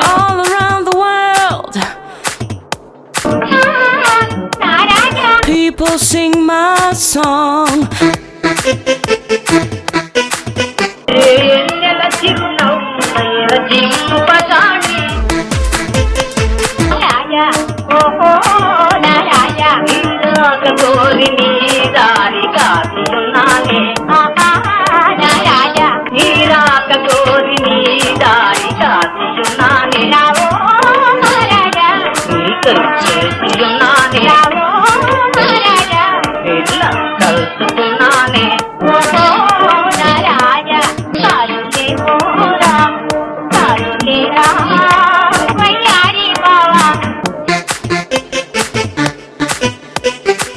All around the world, people sing my song. కోరి నీ దారి కాదు